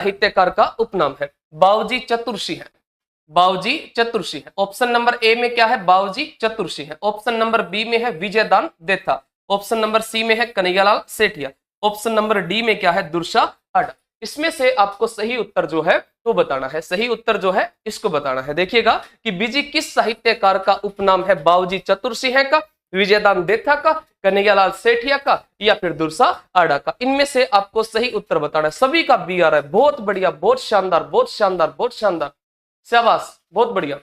साहित्यकार का उपनाम है? बावजी चतुर्षी है, बावजी चतुर्षी है। ऑप्शन नंबर ए में क्या है? बावजी चतुर्षी है। ऑप्शन नंबर बी में है Vijaydan Detha. Option number C में है Kanhaiyalal Sethia. Option number D में क्या है? दुर्सा अडा। इसमें से आपको सही उत्तर जो है तो बताना है, सही उत्तर जो है इसको बताना है। देखिएगा कि बीजी किस साहित्यकार का उपनाम है? बावजी चतुर्षी है का, विजयदान देथा का, कन्हैयालाल सेठिया का, या फिर दुर्सा आड़ा का? इनमें से आपको सही उत्तर बताना है। सभी का बी आ रहा है, बहुत बढ़िया, बहुत शानदार, बहुत शानदार, बहुत शानदार, शाबाश, बहुत बढ़िया।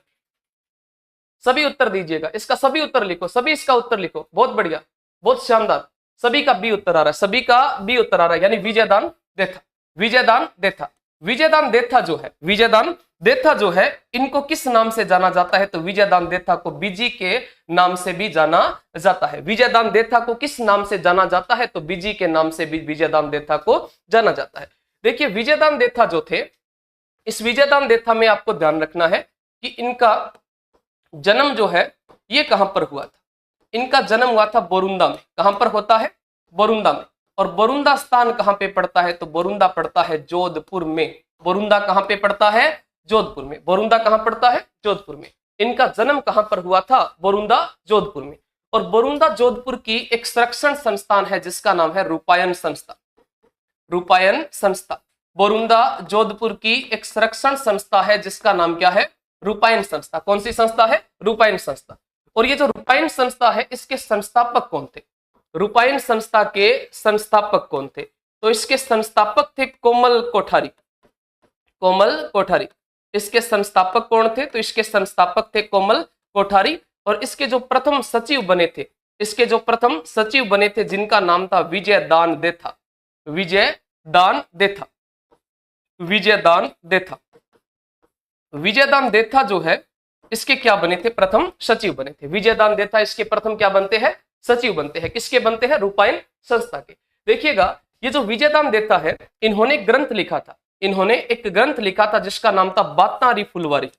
सभी उत्तर दीजिएगा, इसका सभी उत्तर लिखो, सभी इसका उत्तर लिखो, बहुत बढ़िया, बहुत शानदार। सभी का बी उत्तर आ रहा है, सभी का बी उत्तर आ रहा है, यानी विजयदान देथा, विजयदान देथा। विजयदान देथा जो है, विजयदान देथा जो है, इनको किस नाम से जाना जाता है? तो विजयदान देथा को बीजी के नाम से भी जाना जाता है। विजयदान देथा को किस नाम से जाना जाता है? तो बीजी के नाम से भी विजयदान देथा को जाना जाता है। देखिए विजयदान देथा जो थे, इस विजयदान देथा में आपको ध्यान रखना है कि इनका जन्म जो है ये कहां पर हुआ था? इनका जन्म हुआ था बोरुंदा में। कहां पर होता है? बोरुंदा में। और बोरुंदा स्थान कहां पे पड़ता है? तो बोरुंदा पड़ता है जोधपुर में। बोरुंदा कहां पे पड़ता है? जोधपुर में। बोरुंदा कहां पड़ता है? जोधपुर में। इनका जन्म कहां पर हुआ था? बोरुंदा जोधपुर में। और बोरुंदा जोधपुर की एक संरक्षण संस्थान है जिसका नाम है रूपायन संस्था। रूपायन संस्था। बोरुंदा जोधपुर की एक संरक्षण संस्था है जिसका नाम क्या है? रूपायन संस्था। कौन सी संस्था है? रूपायन संस्था। और ये जो रूपायन संस्था है, इसके संस्थापक कौन थे? रूपायन संस्था के संस्थापक कौन थे? तो इसके संस्थापक थे कोमल कोठारी। कोमल कोठारी इसके संस्थापक कौन थे? तो इसके संस्थापक थे कोमल कोठारी। और इसके जो प्रथम सचिव बने थे, इसके जो प्रथम सचिव बने थे, जिनका नाम था विजयदान देथा। विजयदान देथा, विजयदान देथा। विजयदान देथा जो है, इसके क्या बने थे? प्रथम सचिव बने थे। विजयदान देथा इसके प्रथम क्या बनते हैं? सचिव बनते हैं। किसके बनते हैं? रूपायन संस्था के। देखिएगा ये जो विजयदान देथा है, इन्होंने ग्रंथ लिखा था। इन्होंने एक ग्रंथ लिखा था जिसका नाम था बातारी फुलवारी।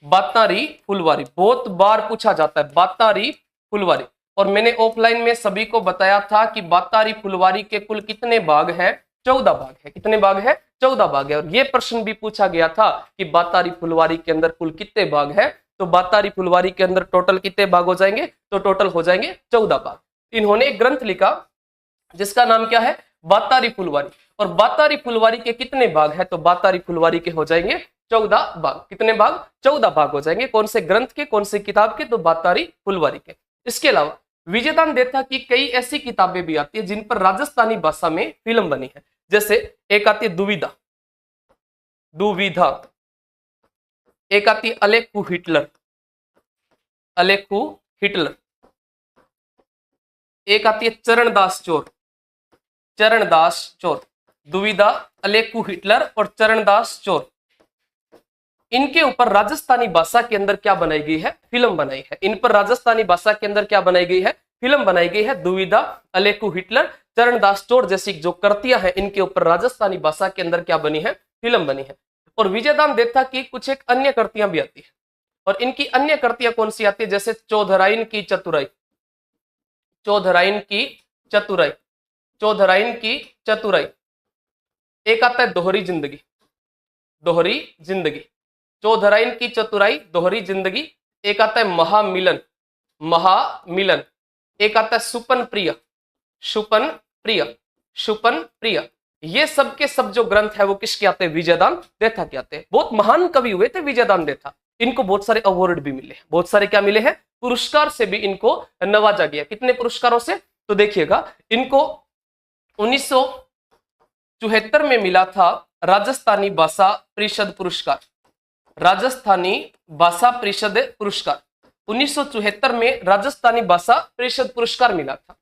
बातारी फुलवारी बहुत बार पूछा जाता है, बातारी फुलवारी। और मैंने ऑफलाइन में सभी को बताया था कि बातारी फुलवारी के कुल कितने भाग हैं? 14 भाग है। कितने भाग है? 14 भाग है। और यह प्रश्न भी पूछा गया था कि बातारी फुलवारी के अंदर कुल कितने भाग है? तो बातारी फुलवारी के अंदर टोटल कितने भाग हो जाएंगे? तो टोटल हो जाएंगे 14 भाग। इन्होंने एक ग्रंथ लिखा जिसका नाम क्या है? बातारी फुलवारी। और बातारी फुलवारी के कितने भाग है? तो बातारी फुलवारी के हो जाएंगे 14 भाग। कितने भाग? 14 भाग हो जाएंगे। कौन से ग्रंथ के, कौन से किताब के? तो बातारी फुलवारी के। इसके अलावा विजयदान देथा की कई ऐसी किताबें भी आती है जिन पर राजस्थानी भाषा में फिल्म बनी है। जैसे एक आती है दुविधा, दुविधा। एक आती है अलेखू हिटलर, अलेखू हिटलर। एक आती है चरणदास चोर, चरणदास चोर। दुविधा, अलेखू हिटलर और चरणदास चोर। इनके ऊपर राजस्थानी भाषा के अंदर क्या बनाई गई है? फिल्म बनाई है। इन पर राजस्थानी भाषा के अंदर क्या बनाई गई है? फिल्म बनाई गई है। दुविधा, अलेखू हिटलर, चरणदास चोर जैसी जो कृतियां हैं, इनके ऊपर राजस्थानी भाषा के अंदर क्या बनी है? फिल्म बनी है। और विजयदान देथा की कुछ एक अन्य कृतियां भी आती है। और इनकी अन्य कृतियां कौन सी आती है? जैसे चौधराइन की चतुराई, चौधराइन की चतुराई, चौधराइन की चतुराई। एक आता है दोहरी जिंदगी, दोहरी जिंदगी। चौधराइन की चतुराई, दोहरी जिंदगी। एक आता है महामिलन, महामिलन। एक आता है सुपन प्रिय, सुपन प्रिय, सुपन प्रिय। ये सब के सब जो ग्रंथ है वो किसके आते हैं? विजयदान देथा के आते हैं। बहुत महान कवि हुए थे विजयदान देथा। इनको बहुत सारे अवार्ड भी मिले, बहुत सारे क्या मिले हैं? पुरस्कार से भी इनको नवाजा गया। कितने पुरस्कारों से? तो देखिएगा इनको 1974 में मिला था राजस्थानी भाषा परिषद पुरस्कार, राजस्थानी भाषा परिषद पुरस्कार। 1974 में राजस्थानी भाषा परिषद पुरस्कार मिला था।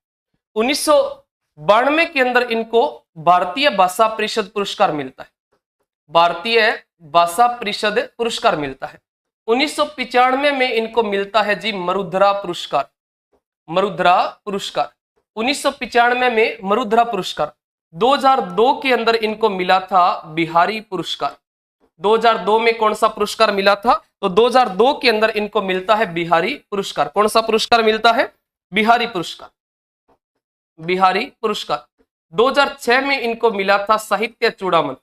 1992 के अंदर इनको भारतीय भाषा परिषद पुरस्कार मिलता है, भारतीय भाषा परिषद पुरस्कार मिलता है। 1995 में इनको मिलता है जी मरुधरा पुरस्कार, मरुधरा पुरस्कार। 1995 में मरुधरा पुरस्कार। 2002 के अंदर इनको मिला था बिहारी पुरस्कार। 2002 में कौन सा पुरस्कार मिला था? तो 2002 के अंदर इनको मिलता है बिहारी पुरस्कार। कौन सा पुरस्कार मिलता है? बिहारी पुरस्कार, बिहारी पुरस्कार। 2006 में इनको मिला था साहित्य चूड़ामन,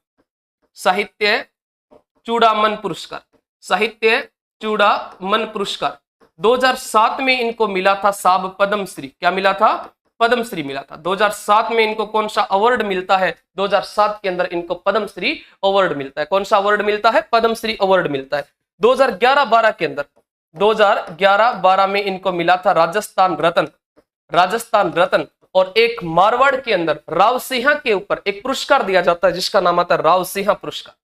साहित्य चूड़ामन पुरस्कार, साहित्य चूड़ामन पुरस्कार। 2007 में इनको मिला था साब पद्मश्री। क्या मिला था? पद्मश्री मिला था। 2007 में इनको कौन सा अवार्ड मिलता है? 2007 के अंदर इनको पद्मश्री अवार्ड मिलता है। कौन सा अवार्ड मिलता है? पद्मश्री अवार्ड मिलता है। 2011-12 के अंदर 2011-12 में इनको मिला था राजस्थान रत्न, राजस्थान रत्न। और एक मारवाड़ के अंदर राव सिंह के ऊपर एक पुरस्कार दिया जाता है जिसका नाम आता है राव सिंह पुरस्कार,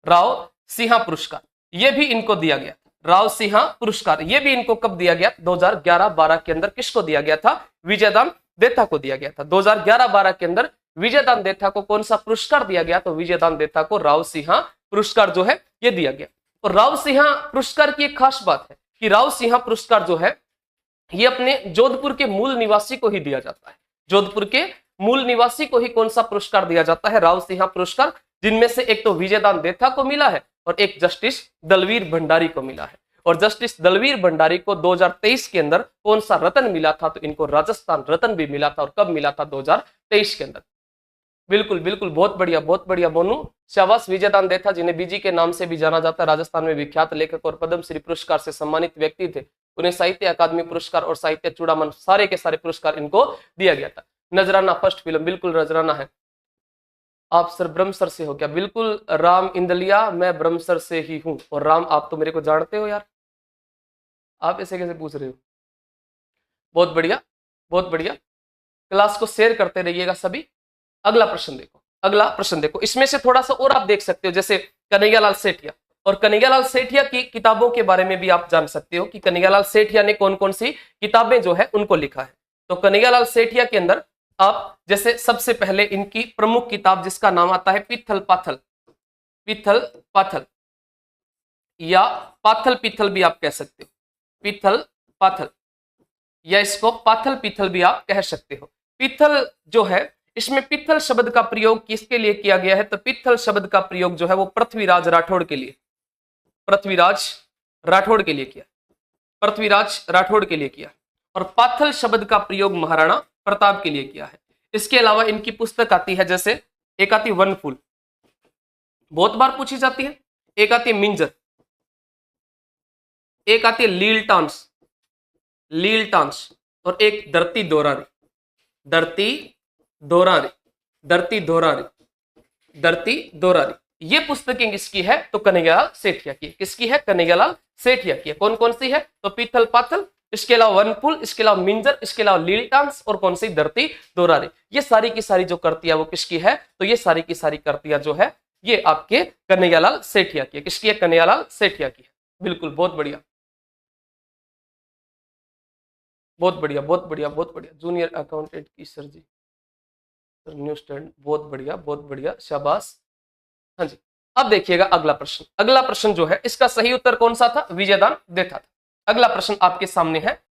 राव सिंह पुरस्कार। यह भी इनको दिया गया। राव सिंह पुरस्कार ये भी इनको कब दिया गया? 2011-12 के अंदर। किसको दिया गया था? विजयदान देथा को दिया गया था। 2011-12 के अंदर विजयदान देथा को कौन सा पुरस्कार दिया गया? तो विजयदान देथा को राव सिंह पुरस्कार जो है ये दिया गया। और राव सिंह पुरस्कार की एक खास बात है कि राव सिंह पुरस्कार जो है ये अपने जोधपुर के मूल निवासी को ही दिया जाता है। जोधपुर के मूल निवासी को ही कौन सा पुरस्कार दिया जाता है? राव सिंह पुरस्कार, जिनमें से एक तो विजयदान देथा को मिला है और एक जस्टिस दलवीर भंडारी को मिला है। और जस्टिस दलवीर भंडारी को 2023 के अंदर कौन सा रत्न मिला था? तो इनको राजस्थान रत्न भी मिला था। और कब मिला था? 2023 के अंदर। बिल्कुल बिल्कुल, बहुत बढ़िया मोनू, शाबाश। विजयदान देथा जिन्हें बीजी के नाम से भी जाना जाता है, राजस्थान में विख्यात लेखक और पद्मश्री पुरस्कार से सम्मानित व्यक्ति थे। उन्हें साहित्य अकादमी पुरस्कार और साहित्य चूड़ामन सारे के सारे पुरस्कार इनको दिया गया था। नजराना फर्स्ट फिल्म, बिल्कुल नजराना है। आप सर ब्रह्मसर से हो क्या? बिल्कुल राम इंदलिया, मैं ब्रह्मसर से ही हूं। और राम, आप तो मेरे को जानते हो यार, आप ऐसे कैसे पूछ रहे हो? बहुत बढ़िया, बहुत बढ़िया। क्लास को शेयर करते रहिएगा सभी। अगला प्रश्न देखो, अगला प्रश्न देखो। इसमें से थोड़ा सा और आप देख सकते हो, जैसे कन्हैयालाल सेठिया। और कन्हैयालाल सेठिया की किताबों के बारे में भी आप जान सकते हो कि कन्हैयालाल सेठिया ने कौन कौन सी किताबें जो है उनको लिखा है। तो कन्हैयालाल सेठिया के अंदर आप जैसे सबसे पहले इनकी प्रमुख किताब जिसका नाम आता है पित्थल पाथल, पित्थल पाथल या पाथल पित्थल भी आप कह सकते हो, पित्थल पाथल, या इसको पाथल पित्थल भी आप कह सकते हो। पित्थल जो है, इसमें पित्थल शब्द का प्रयोग किसके लिए किया गया है? तो पित्थल शब्द का प्रयोग जो है वो पृथ्वीराज राठौड़ के लिए, पृथ्वीराज राठौड़ के लिए किया, पृथ्वीराज राठौड़ के लिए किया। और पाथल शब्द का प्रयोग महाराणा प्रताप के लिए किया है। इसके अलावा इनकी पुस्तक आती है, जैसे एक आती वनफूल, बहुत बार पूछी जाती है, एक आती है मिंजर, एक आती है लीलटांस, लीलटांस, और एक धरती दोरारी, धरती दोरारी, धरती दोरारी, धरती दोरारी। ये पुस्तकें किसकी है? तो कन्हैयालाल सेठिया की। किसकी है? कन्हैयालाल सेठिया की। कौन कौन सी है? तो पित्थल पाथल, इसके अलावा वनफूल, इसके अलावा मिंजर, इसके अलावा लीलटांस, और कौन सी? धरती दोरारी। ये सारी की सारी जो कृतियां वो किसकी है? तो ये सारी की सारी कृतियां जो है ये आपके कन्हैयालाल सेठिया की है। किसकी है? कन्हैयालाल सेठिया की है। बिल्कुल, बहुत बढ़िया, बहुत बढ़िया, बहुत बढ़िया, बहुत बढ़िया। जूनियर अकाउंटेंट की सर जी, सर न्यू स्टूडेंट, बहुत बढ़िया, बहुत बढ़िया, शाबाश। हाँ जी, अब देखिएगा अगला प्रश्न। अगला प्रश्न जो है इसका सही उत्तर कौन सा था? विजयदान देथा था। अगला प्रश्न आपके सामने है,